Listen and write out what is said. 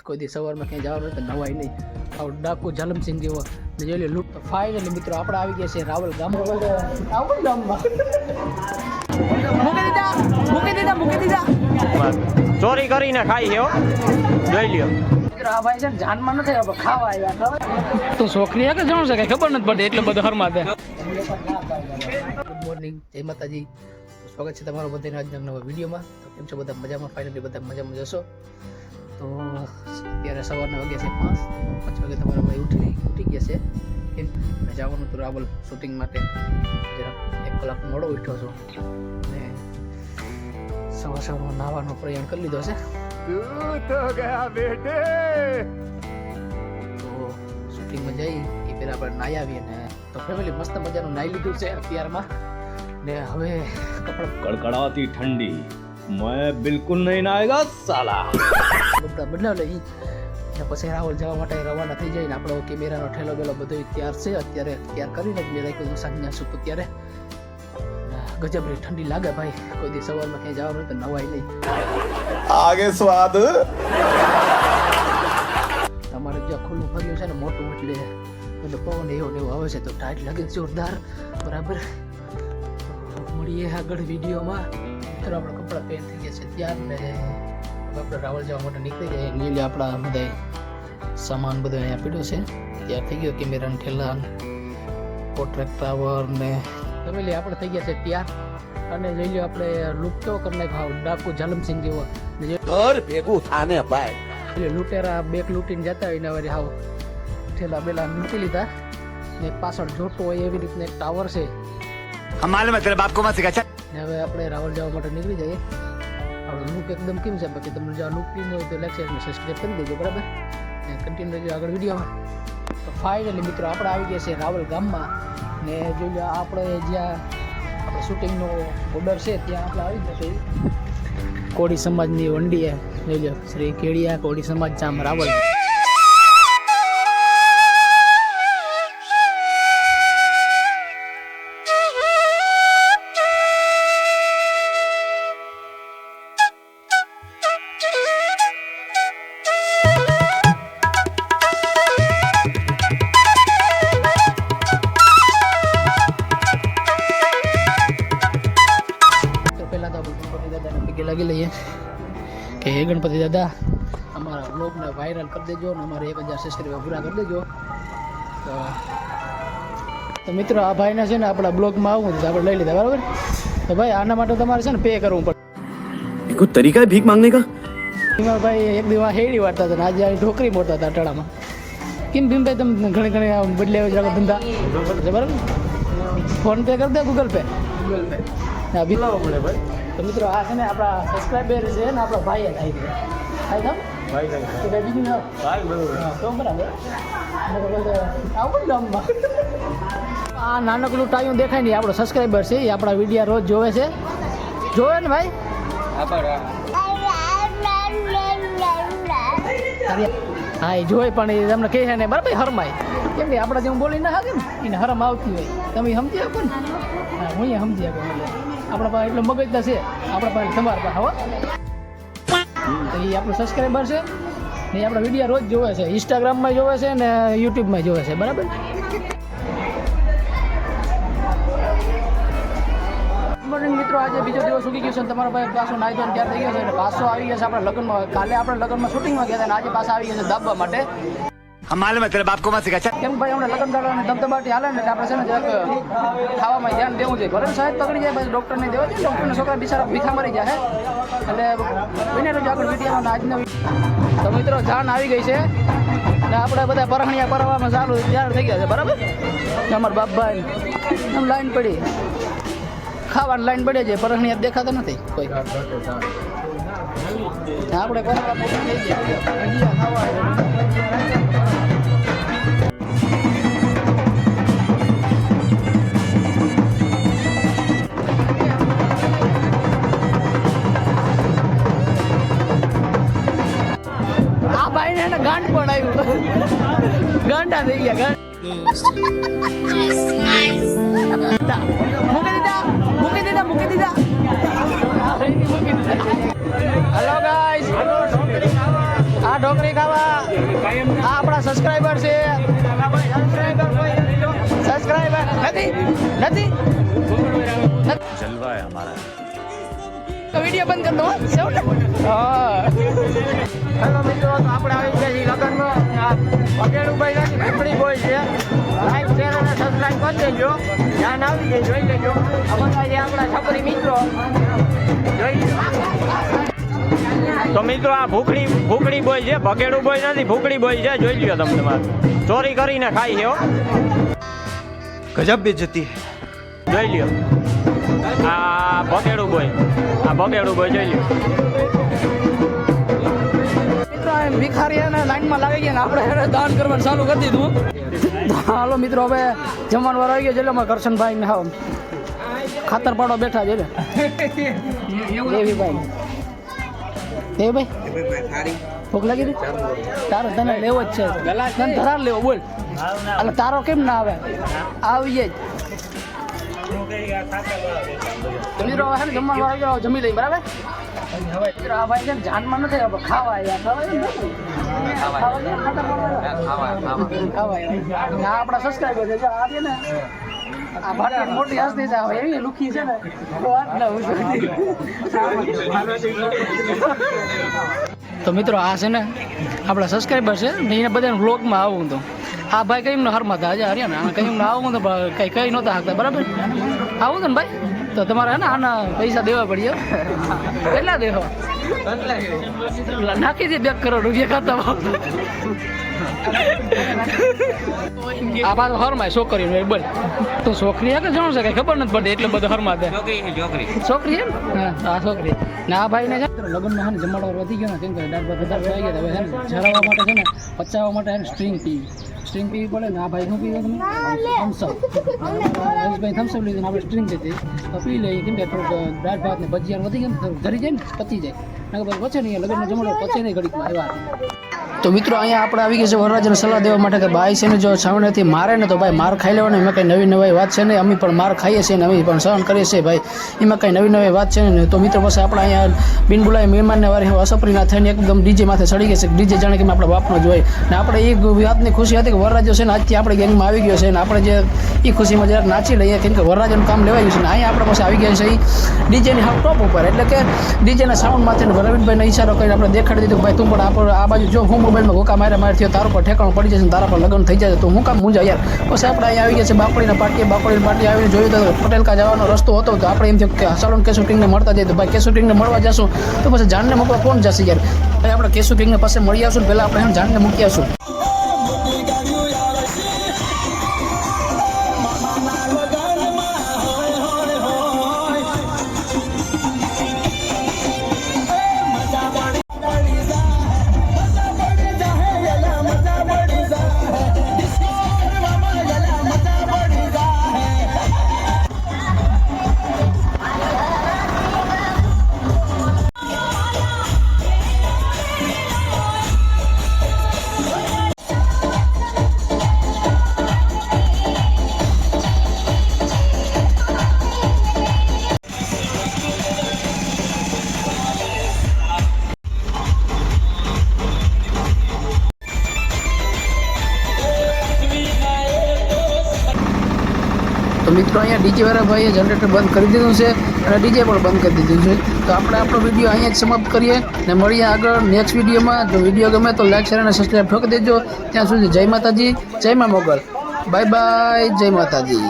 કોઈ દી સવારમાં ક્યાંય જવાનું તો નવાય નહીં. આવું ડાકુ ઝલમસિંહ જેવો જોઈ લે લૂંટ. ફાઇનલી મિત્રો આપણે આવી ગયા છે રાવલ ગામમાં. રાવલ ગામમાં મૂકી દીધા ચોરી કરીને ખાઈ છે જોઈ લ્યો. મિત્રો આ ભાઈ છે ને જાનમાં નથી આવ્યા ખાવા આવ્યા. તો છોકરી કે જાણું છે કઈ ખબર નથી પડતી એટલે બધું હરમા દે. ગુડ મોર્નિંગ, જય માતાજી. સ્વાગત છે તમારું બધાને આજના નવા વિડીયોમાં. તો કેમ છો બધા? મજામાં? ફાઇનલી બધા મજામાં જશો. તો અત્યારે સવારના વાગ્યા છે 5 વાગે તમારા ભાઈ ઉઠી ગયા છે. કેમ જવાનું હતું રાવલ શૂટિંગ માટે. જરા 1 કલાક મોડો ઉઠ્યો છું અને સવારમાં નાવાનો પ્રયાણ કરી લીધો છે. તો શૂટિંગમાં જઈ એ પહેલાં આપણે નાહી આવીએ ને તો ફેમિલી મસ્ત મજાનું નાહી લીધું છે અત્યારમાં ને હવે કપડાં કડકડાતી ઠંડી मैं बिल्कुल नहीं नहाएगा साला કપડાં બદલાવ લઈ ને પછી રાવલ જવા માટે રવાના થઈ જાય ને આપણો કેમેરાનો ઠેલો બેલો બધો તૈયાર છે. અત્યારે તૈયાર કરીને જ મેં રાખ્યું સાંજના સૂતું ત્યારે ગજબરી ઠંડી લાગે ભાઈ. કોઈ દી સવારમાં ક્યાંય જવાનું હોય તો નવાય નહીં. आगे स्वाद તમારે જ્યાં ખુલ્લું ફર્યું છે ને મોટું એટલે પવન એવો ને એવો આવે છે તો ટાઈટ લાગે જોરદાર. બરાબર, મળીએ આગળ વિડીયોમાં. તો આપણે કપડાં પહેર થઈ ગયા છે ત્યાર ને આપણે રાવલ જવા માટે નીકળી જાય. લીલે આપણા બધા સામાન બધો અહીંયા પીડ્યો છે. તૈયાર થઈ ગયો કેમેરાના ઠેલા પોર્ટ્રેટ ટાવર ને ફેમિલી આપણે થઈ ગયા છે તૈયાર. અને જોઈ લો આપણે લૂક તો કરી નાખ્યો ડાકુ ઝલમસિંહ જેવો. ઘર ભેગું થાને ભાઈ એટલે લૂંટેરા બેક લૂંટીને જતા હોય ને વળી હાવ ઠેલા બેલા લૂંટી લીધા ને પાછળ જોતો હોય એવી રીતના એક ટાવર છે. હમારે મેં તેરે બાપ કો મત સિખા. ને હવે આપણે રાવલ જવા માટે નીકળી જઈએ. આપણો લુક એકદમ કેમ છે? બાકી તમને જો આ લુક પીને હોય તો લાઈક શેર અને સબસ્ક્રાઈબ કરી દેજો. બરાબર, ને કન્ટિન્યુ રહેજો આગળ વિડીયોમાં. તો ફાઇનલી મિત્રો આપણે આવી ગયા છે રાવલ ગામમાં ને જોઈ લો આપણે જ્યાં આપણે શૂટિંગનો ઓર્ડર છે ત્યાં આપણે આવી ગયા છે. કોળી સમાજની વંડીએ જોઈ લો શ્રી કેડિયા કોળી સમાજ જામ રાવલ. લાગી લઈએ કે હે ગણપતિ દાદા અમારા વ્લોગને વાયરલ કરી દેજો ને અમારે 1000 સબસ્ક્રાઈબર પૂરા કરી દેજો. તો મિત્રો આ ભાઈને છે ને આપણા બ્લોગમાં આવવું તો આપણે લઈ લીધા. બરાબર, તો ભાઈ આના માટે તમારે છે ને પે કરવું પડે. કોઈ તરીકા હે ભીખ માંગને કા? ભીમા ભાઈ એક દિવસ હેડી વાળતા હતા ને આજે આ ઢોકરી મોડતા હતા અટાળામાં. કેમ ભીમભાઈ તમે ઘણી બદલે જગત ધંધા બરાબર? ફોન પે કરી દે, ગૂગલ પે હા બિલાવો પડે ભાઈ. તો મિત્રો આ છે ને આપણા સબસ્ક્રાઈબર છે ને આપણા ભાઈ થાય છે. થાય તો બીજું હા તો બરાબર. આવું ગામમાં આ નાનકડું ટાયું દેખાય નહીં આપણો સબસ્ક્રાઈબર છે. એ આપણા વિડીયો રોજ જોવે છે. જોવે ને ભાઈ? હા એ જોઈ પણ એ તમને કહે ને બરાબર હરમાય. કેમ કે આપણા જેવું બોલી ના શકે ને એને હરમ આવતી હોય. તમે સમજી શકો ને? હા હું સમજી શકું. આપણા પાસે એટલો મગજના છે આપણા પાસે તમારા પાસે. હવા તો એ આપણો સબસ્ક્રાઈબર છે ને આપણા વિડીયો રોજ જોવે છે. ઇન્સ્ટાગ્રામમાં જોવે છે ને યુટ્યુબમાં જોવે છે. બરાબર, મોર્નિંગ મિત્રો. આજે બીજો દિવસ ઉગી ગયો છે ને તમારા પાસે પાછો નાઈ ધોઈને તૈયાર થઈ ગયો છે અને પાછો આવી ગયા છે આપણા લગ્નમાં. કાલે આપણે લગ્નમાં શૂટિંગમાં ગયા હતા અને આજે પાછા આવી ગયા છે દાબવા માટે. હમારે મેં તેરે બાપ કો મત સિખા. કેમ ભાઈ હમણાં લગ્ન ગાળાની ધમધમાટી હાલે ને એટલે આપણે છે ને જરાક ખાવામાં ધ્યાન દેવું જોઈએ. ભલે સાહેબ પકડી જાય પછી ડૉક્ટરને દેવા જોઈએ. ડૉક્ટરના છોકરા બિચારા ભીખા મરી જાય એટલે બને રહેજો આગળ વિડીયોમાં. આજના તો મિત્રો જાન આવી ગઈ છે ને આપણે બધા પરહણિયા પરવામાં ચાલુ તૈયાર થઈ ગયા છે. બરાબર, અમારા બાપભાઈ આમ લાઈન પડી ખાવાની લાઈન પડી જાય. પરહણિયા દેખાતા નથી કોઈ. આપણે પરવા થઈ ગયા ખાવા. ગાંઠ પણ આવ્યું. ગાંઠા થઈ ગયા. મૂકી દીધા. હેલો ગાઈસ, આ આ ઢોકળી ખાવા આ આપણા સબસ્ક્રાઇબર છે. સબસ્ક્રાઇબર નથી જલવા હે હમારા. તો વિડીયો બંધ કરી દો સૌ ને. હા હેલો મિત્રો, તો આપણે આવી ગયા છીએ લગનમાં. વગેરુભાઈ નથી પીપળી બોય છે. લાઈક શેર અને સબસ્ક્રાઇબ કરી દેજો. ધ્યાન આવી જાય, જોઈ લેજો. આ બધા જે આપણા છપરી મિત્રો જોઈ લો. તો મિત્રો આ ભૂખડી બોય છે, ભગેડું બોય નથી, ભૂખડી બોય છે. જોઈ લ્યો તમે તમારે. ચોરી કરીને ખાઈ છે હો. गजब बेइज्जती જોઈ લ્યો. આ ભગેડું બોય જોઈ લ્યો. મિત્રો એમ ભિખારીઓને લાઈનમાં લાગી ગયા ને આપણે એને દાન કરવાનું ચાલુ કરી દીધું. હાલો મિત્રો, હવે જમવાનું વાર આવી ગયો છે એટલે અમારા કરશનભાઈ ને હા ખાતર પાડો બેઠા છે. દેવીભાઈ ભૂખ લાગી હતી? તારો તને લેવો જ છે, તને ધરાર લેવો બોલ. એટલે તારો કેમ ના આવે? આવીએ જ. મિત્રો હવે છે ને જમવાનું વાર આવી ગયો, જમી લઈ બરાબર. મિત્રો આ ભાઈ છે ને જાનમાં નથી હવે ખાવા યાર, ખાવા આપણા સબસ્ક્રાઈબર છે. જો આ છે ને આ ભાટી મોટી હસ્તી છે, એવી લુખી છે ને વાત ના તો મિત્રો આ છે ને આપણા સબસ્ક્રાઈબર છે ને એને બધાને વ્લોગમાં આવું તો આ ભાઈ કઈ ને હરમાં હતા આજે હરિયા ને કઈ આવું તો કઈ નહોતા હાકતા બરાબર. આવું તો ને ભાઈ તો તમારે હે ને આના પૈસા દેવા પડશે. કેટલા દેવો? નાખી દે 2 કરોડ રૂપિયા ખાતા. આ બાજુ હરમાં છોકરી બોલ તો છોકરી કે જાણું છે કઈ ખબર નથી પડતી એટલે બધું હરમાં દે. છોકરી છે ને હા છોકરી ને આ ભાઈ ને લગ્નમાં છે ને જમાડો વધી ગયો ને કેમ કે દાળ ભાત વધારે આવી ગયા હવે છે ને જરાવવા માટે છે ને પચાવવા માટે છે ને સ્ટ્રિંગ પીવી પડે ને. આ ભાઈ શું પીવે તમે? થમ્સઅપ. હરેશભાઈ થમ્સઅપ લીધું ને આપણે સ્ટ્રિંગ લીધી તો પી લઈએ કેમ કે થોડુંક દાળ ભાત ને ભજીયા વધી ગયા ને થોડુંક ધરી જાય ને પચી જાય ને પછી નહીં લગ્નનો જમાડો પચે નહીં ઘડીકમાં આવ્યા. તો મિત્રો અહીંયા આપણે આવી ગયા છે વરરાજાને સલાહ દેવા માટે કે ભાઈ છે ને જો છાવણીથી મારે ને તો ભાઈ માર ખાઈ લેવાનો. એમાં કંઈ નવી વાત છે ને, અમે પણ માર ખાઈએ છીએ ને અમે પણ સહન કરીએ છીએ ભાઈ, એમાં કંઈ નવી વાત છે ને. તો મિત્રો પછી આપણે અહીંયા બિન બોલાવી મહેમાનને વારી અસપરીના થઈને એકદમ ડીજે માથે ચડી ગયા છે. ડીજે જાણે કે આપણા બાપનો જ હોય ને. આપણે એ વાતની ખુશી હતી કે વરરાજો છે ને આજથી આપણે ગેંગમાં આવી ગયો છે ને આપણે જે એ ખુશીમાં જરાક નાચી લઈએ કેમ કે વરરાજાનું કામ લેવાયું છે ને. અહીંયા આપણે પાસે આવી ગયા છે એ ડીજેની હાવ ટોપ ઉપર એટલે કે ડીજેના સાઉન્ડ માથે રવિનભાઈને ઈશારો કરીને આપણે દેખાડી દીધું ભાઈ તું પણ આપણે આ બાજુ જો હું મોબાઈલમાં ગોકા મારે થયો તારો પર ઠેકાણું પડી જશે તારા પર લગ્ન થઈ જશે તો હું કામ મૂંઝા યાર. પછી આપણે અહીંયા આવી ગયા છે બાકડીની પાર્ટી આવીને જોયું તો પટેલકા જવાનો રસ્તો હતો તો આપણે એમ થયું કે ચાલો કે શૂટિંગને મળતા જઈએ તો ભાઈ કે શૂટિંગને મળવા જશું તો પછી જાનને મૂકવા કોણ જશે યાર. ભાઈ આપણે કે શૂટિંગને પાસે મળી આવશું ને પહેલાં આપણે જાનને મૂકી આવશું. તો મિત્રો અહીંયા ડીજે વાળા ભાઈએ જનરેટર બંધ કરી દીધું છે અને ડીજે પણ બંધ કરી દીધું છે. તો આપણે આપણો વિડીયો અહીંયા જ સમાપ્ત કરીએ ને મળીએ આગળ નેક્સ્ટ વિડીયોમાં. જો વિડીયો ગમે તો લાઈક શેર અને સબસ્ક્રાઈબ ઠોકી દેજો. ત્યાં સુધી જય માતાજી, જય મા મોગલ, બાય બાય, જય માતાજી.